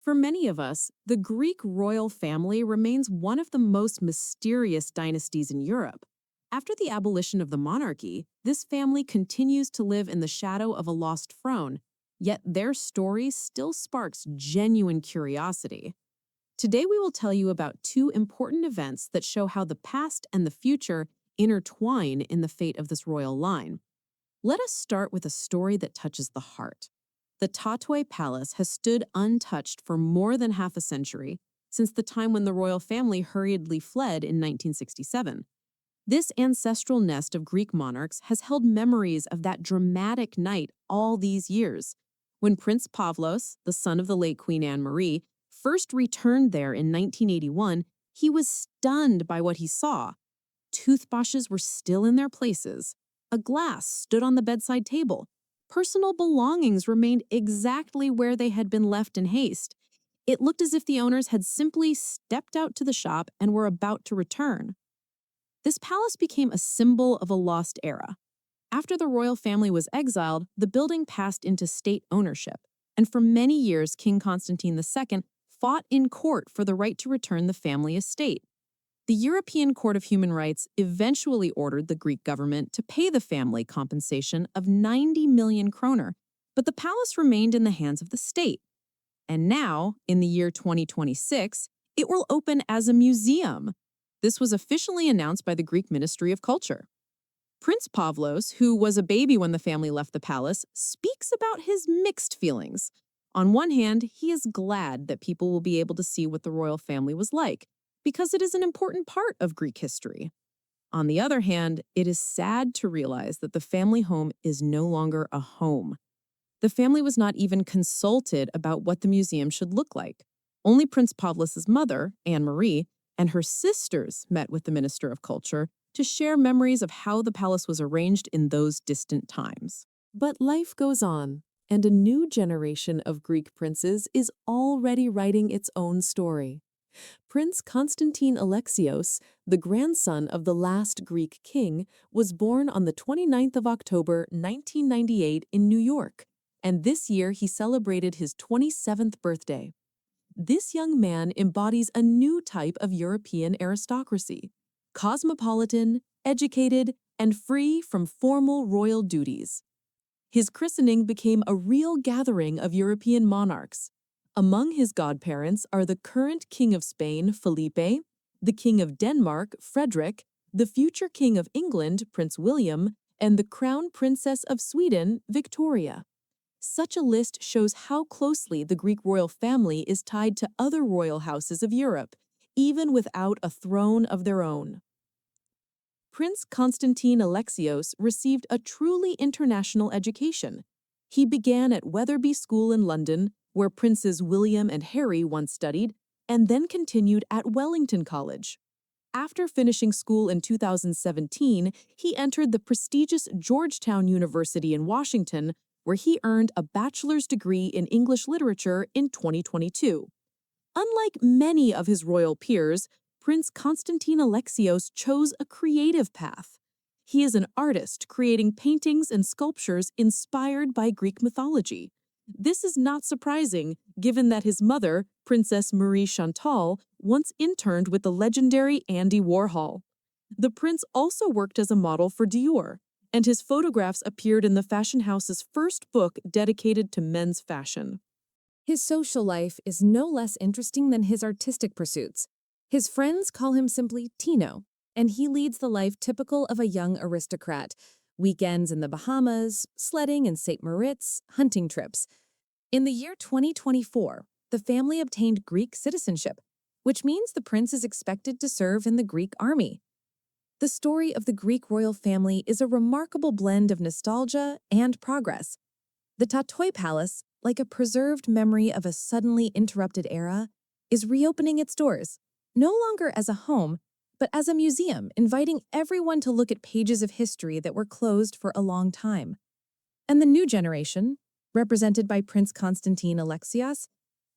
For many of us, the Greek royal family remains one of the most mysterious dynasties in Europe. After the abolition of the monarchy, this family continues to live in the shadow of a lost throne, yet their story still sparks genuine curiosity. Today, we will tell you about two important events that show how the past and the future intertwine in the fate of this royal line. Let us start with a story that touches the heart. The Tatoi Palace has stood untouched for more than half a century, since the time when the royal family hurriedly fled in 1967. This ancestral nest of Greek monarchs has held memories of that dramatic night all these years. When Prince Pavlos, the son of the late Queen Anne-Marie, first returned there in 1981, he was stunned by what he saw. Toothbrushes were still in their places. A glass stood on the bedside table. Personal belongings remained exactly where they had been left in haste. It looked as if the owners had simply stepped out to the shop and were about to return. This palace became a symbol of a lost era. After the royal family was exiled, the building passed into state ownership, and for many years King Constantine II fought in court for the right to return the family estate. The European Court of Human Rights eventually ordered the Greek government to pay the family compensation of 90 million kroner, but the palace remained in the hands of the state. And now, in the year 2026, it will open as a museum. This was officially announced by the Greek Ministry of Culture. Prince Pavlos, who was a baby when the family left the palace, speaks about his mixed feelings. On one hand, he is glad that people will be able to see what the royal family was like, because it is an important part of Greek history. On the other hand, it is sad to realize that the family home is no longer a home. The family was not even consulted about what the museum should look like. Only Prince Pavlos' mother, Anne-Marie, and her sisters met with the Minister of Culture to share memories of how the palace was arranged in those distant times. But life goes on, and a new generation of Greek princes is already writing its own story. Prince Constantine-Alexios, the grandson of the last Greek king, was born on the 29th of October, 1998 in New York, and this year he celebrated his 27th birthday. This young man embodies a new type of European aristocracy: cosmopolitan, educated, and free from formal royal duties. His christening became a real gathering of European monarchs. Among his godparents are the current King of Spain, Felipe, the King of Denmark, Frederick, the future King of England, Prince William, and the Crown Princess of Sweden, Victoria. Such a list shows how closely the Greek royal family is tied to other royal houses of Europe, even without a throne of their own. Prince Constantine-Alexios received a truly international education. He began at Wetherby School in London, where Princes William and Harry once studied, and then continued at Wellington College. After finishing school in 2017, he entered the prestigious Georgetown University in Washington, where he earned a bachelor's degree in English literature in 2022. Unlike many of his royal peers, Prince Constantine-Alexios chose a creative path. He is an artist, creating paintings and sculptures inspired by Greek mythology. This is not surprising, given that his mother, Princess Marie Chantal, once interned with the legendary Andy Warhol. The prince also worked as a model for Dior, and his photographs appeared in the fashion house's first book dedicated to men's fashion. His social life is no less interesting than his artistic pursuits. His friends call him simply Tino, and he leads the life typical of a young aristocrat: weekends in the Bahamas, sledding in St. Moritz, hunting trips. In the year 2024, the family obtained Greek citizenship, which means the prince is expected to serve in the Greek army. The story of the Greek royal family is a remarkable blend of nostalgia and progress. The Tatoi Palace, like a preserved memory of a suddenly interrupted era, is reopening its doors, no longer as a home, but as a museum, inviting everyone to look at pages of history that were closed for a long time. And the new generation, represented by Prince Constantine-Alexios,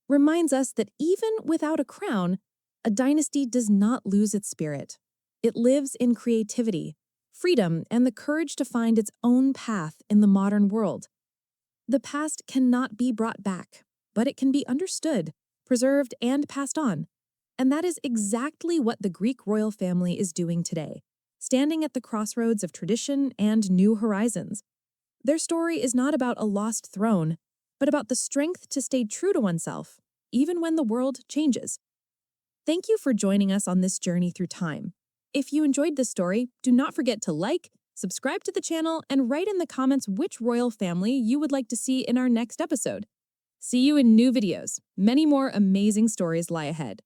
reminds us that even without a crown, a dynasty does not lose its spirit. It lives in creativity, freedom, and the courage to find its own path in the modern world. The past cannot be brought back, but it can be understood, preserved, and passed on. And that is exactly what the Greek royal family is doing today, standing at the crossroads of tradition and new horizons. Their story is not about a lost throne, but about the strength to stay true to oneself, even when the world changes. Thank you for joining us on this journey through time. If you enjoyed this story, do not forget to like, subscribe to the channel, and write in the comments which royal family you would like to see in our next episode. See you in new videos. Many more amazing stories lie ahead.